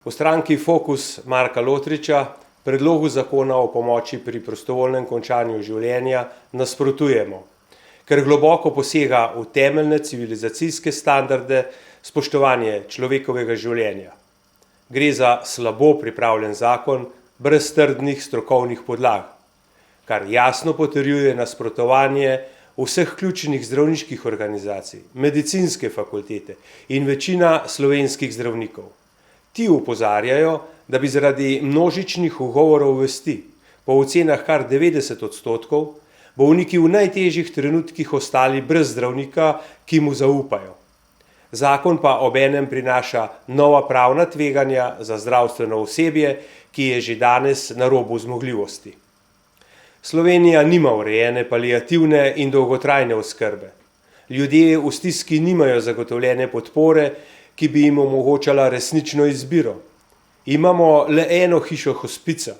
V stranki Fokus Marka Lotriča predlogu zakona o pomoči pri prostovoljnem končanju življenja nasprotujemo, ker globoko posega v temeljne civilizacijske standarde spoštovanja človekovega življenja. Gre za slabo pripravljen zakon brez trdnih strokovnih podlag, kar jasno potrjuje nasprotovanje vseh ključnih zdravniških organizacij, medicinske fakultete in večina slovenskih zdravnikov. Ti opozarjajo, da bi zaradi množičnih ugovorov vesti, po ocenah kar 90%, bolniki v najtežjih trenutkih ostali brez zdravnika, ki mu zaupajo. Zakon pa obenem prinaša nova pravna tveganja za zdravstveno osebje, ki je že danes na robu zmogljivosti. Slovenija nima urejene paliativne in dolgotrajne oskrbe. Ljudje v stiski nimajo zagotovljene podpore, ki bi jim omogočala resnično izbiro. Imamo le eno hišo hospica,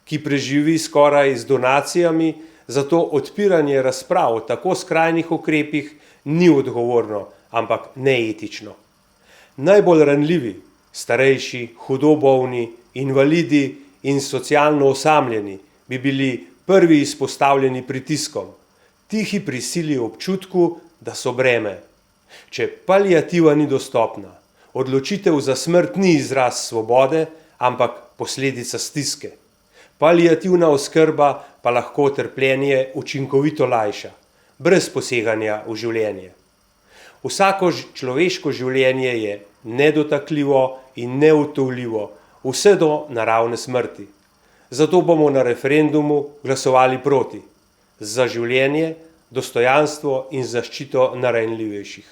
ki preživi skoraj z donacijami, zato odpiranje razprav o tako skrajnih ukrepih ni odgovorno, ampak neetično. Najbolj ranljivi, starejši, hudo bolni, invalidi in socialno osamljeni bi bili prvi izpostavljeni pritiskom, tihi prisili občutku, da so breme. Če paliativa ni dostopna, odločitev za smrt ni izraz svobode, ampak posledica stiske. Paliativna oskrba pa lahko trpljenje učinkovito lajša, brez poseganja v življenje. Vsako človeško življenje je nedotakljivo in neutovljivo, vse do naravne smrti. Zato bomo na referendumu glasovali proti, za življenje, dostojanstvo in zaščito najranljivejših.